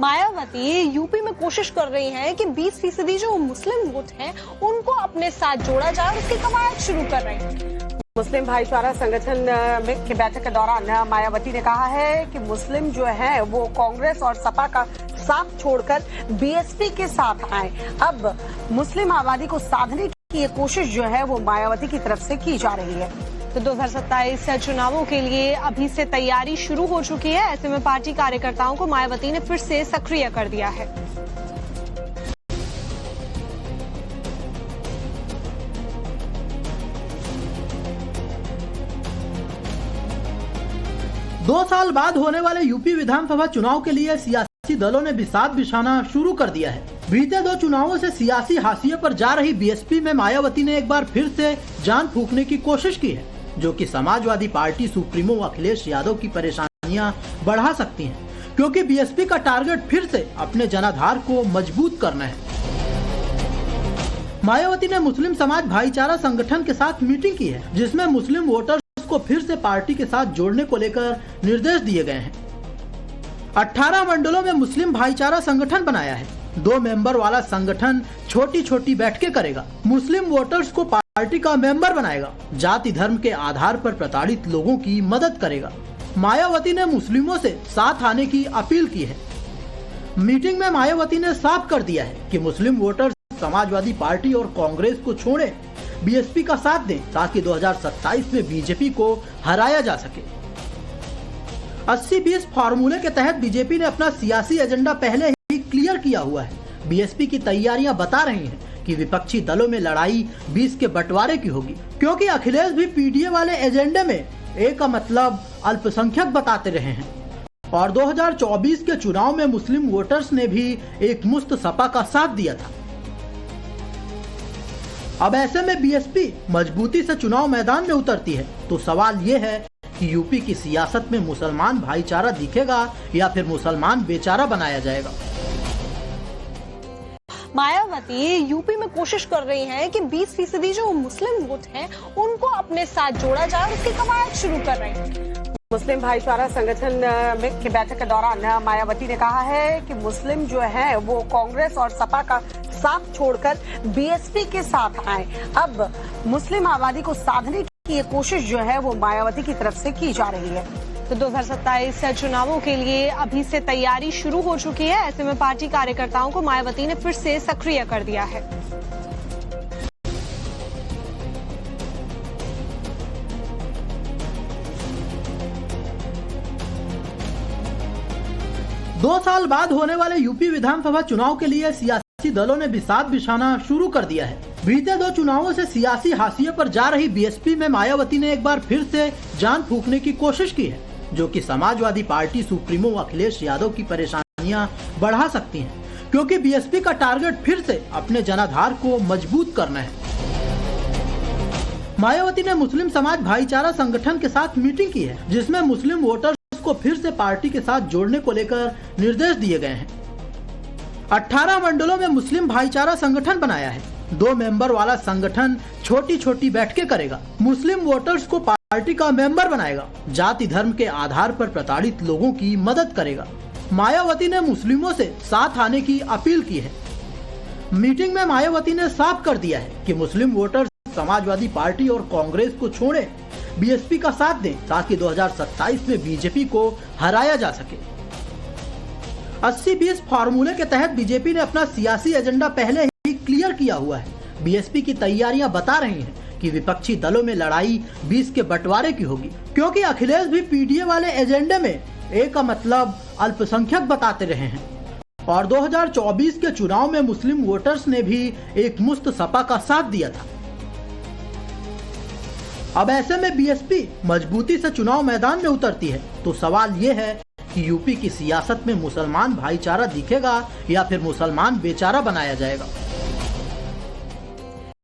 Mayawati UP में कोशिश कर रही हैं कि 20% जो मुस्लिम वोट हैं उनको अपने साथ जोड़ा जाए और उसकी कवायद शुरू कर रहे हैं। मुस्लिम भाईचारा संगठन की बैठक के दौरान मायावती ने कहा है कि मुस्लिम जो है वो कांग्रेस और सपा का साथ छोड़कर बीएसपी के साथ आए। अब मुस्लिम आबादी को साधने की ये कोशिश जो है वो मायावती की तरफ से की जा रही है। तो 2027 चुनावों के लिए अभी से तैयारी शुरू हो चुकी है। ऐसे में पार्टी कार्यकर्ताओं को मायावती ने फिर से सक्रिय कर दिया है। दो साल बाद होने वाले यूपी विधानसभा चुनाव के लिए सियासी दलों ने बिसात बिछाना शुरू कर दिया है। बीते 2 चुनावों से सियासी हाशिए पर जा रही बीएसपी में मायावती ने एक बार फिर से जान फूंकने की कोशिश की है, जो कि समाजवादी पार्टी सुप्रीमो अखिलेश यादव की परेशानियां बढ़ा सकती हैं, क्योंकि बीएसपी का टारगेट फिर से अपने जनाधार को मजबूत करना है। मायावती ने मुस्लिम समाज भाईचारा संगठन के साथ मीटिंग की है, जिसमें मुस्लिम वोटर्स को फिर से पार्टी के साथ जोड़ने को लेकर निर्देश दिए गए हैं। 18 मंडलों में मुस्लिम भाईचारा संगठन बनाया है। 2 मेंबर वाला संगठन छोटी छोटी बैठकें करेगा, मुस्लिम वोटर्स को पार्टी का मेंबर बनाएगा, जाति धर्म के आधार पर प्रताड़ित लोगों की मदद करेगा। मायावती ने मुस्लिमों से साथ आने की अपील की है। मीटिंग में मायावती ने साफ कर दिया है कि मुस्लिम वोटर्स समाजवादी पार्टी और कांग्रेस को छोड़े बीएसपी का साथ दें, ताकि 2027 में बीजेपी को हराया जा सके। 80-20 फार्मूले के तहत बीजेपी ने अपना सियासी एजेंडा पहले ही क्लियर किया हुआ है। बीएसपी की तैयारियां बता रही हैं कि विपक्षी दलों में लड़ाई 20 के बंटवारे की होगी, क्योंकि अखिलेश भी पीडीए वाले एजेंडे में ए का मतलब अल्पसंख्यक बताते रहे हैं और 2024 के चुनाव में मुस्लिम वोटर्स ने भी एक मुश्त सपा का साथ दिया था। अब ऐसे में बीएसपी मजबूती से चुनाव मैदान में उतरती है, तो सवाल ये है कि यूपी की सियासत में मुसलमान भाईचारा दिखेगा या फिर मुसलमान बेचारा बनाया जाएगा। मायावती यूपी में कोशिश कर रही हैं कि 20% जो मुस्लिम वोट हैं उनको अपने साथ जोड़ा जाए और उसकी कवायद शुरू कर रहे हैं। मुस्लिम भाईचारा संगठन की बैठक के दौरान मायावती ने कहा है कि मुस्लिम जो है वो कांग्रेस और सपा का साथ छोड़कर बीएसपी के साथ आए। अब मुस्लिम आबादी को साधने की ये कोशिश जो है वो मायावती की तरफ से की जा रही है। तो 2027 चुनावों के लिए अभी से तैयारी शुरू हो चुकी है। ऐसे में पार्टी कार्यकर्ताओं को मायावती ने फिर से सक्रिय कर दिया है। दो साल बाद होने वाले यूपी विधानसभा चुनाव के लिए सियासी दलों ने बिसात बिछाना शुरू कर दिया है। बीते 2 चुनावों से सियासी हाशिए पर जा रही बीएसपी में मायावती ने एक बार फिर से जान फूंकने की कोशिश की है, जो कि समाजवादी पार्टी सुप्रीमो अखिलेश यादव की परेशानियां बढ़ा सकती हैं, क्योंकि बीएसपी का टारगेट फिर से अपने जनाधार को मजबूत करना है। मायावती ने मुस्लिम समाज भाईचारा संगठन के साथ मीटिंग की है, जिसमें मुस्लिम वोटर्स को फिर से पार्टी के साथ जोड़ने को लेकर निर्देश दिए गए हैं। 18 मंडलों में मुस्लिम भाईचारा संगठन बनाया है। 2 मेंबर वाला संगठन छोटी छोटी बैठकें करेगा, मुस्लिम वोटर्स को पार्टी का मेंबर बनाएगा, जाति धर्म के आधार पर प्रताड़ित लोगों की मदद करेगा। मायावती ने मुस्लिमों से साथ आने की अपील की है। मीटिंग में मायावती ने साफ कर दिया है कि मुस्लिम वोटर्स समाजवादी पार्टी और कांग्रेस को छोड़े बीएसपी का साथ दें, ताकि 2027 में बीजेपी को हराया जा सके। 80-20 फार्मूले के तहत बीजेपी ने अपना सियासी एजेंडा पहले ही क्लियर किया हुआ है। बीएसपी की तैयारियां बता रही हैं कि विपक्षी दलों में लड़ाई 20 के बंटवारे की होगी, क्योंकि अखिलेश भी पीडीए वाले एजेंडे में ए का मतलब अल्पसंख्यक बताते रहे हैं और 2024 के चुनाव में मुस्लिम वोटर्स ने भी एक मुश्त सपा का साथ दिया था। अब ऐसे में बीएसपी मजबूती से चुनाव मैदान में उतरती है, तो सवाल ये है कि यूपी की सियासत में मुसलमान भाईचारा दिखेगा या फिर मुसलमान बेचारा बनाया जाएगा।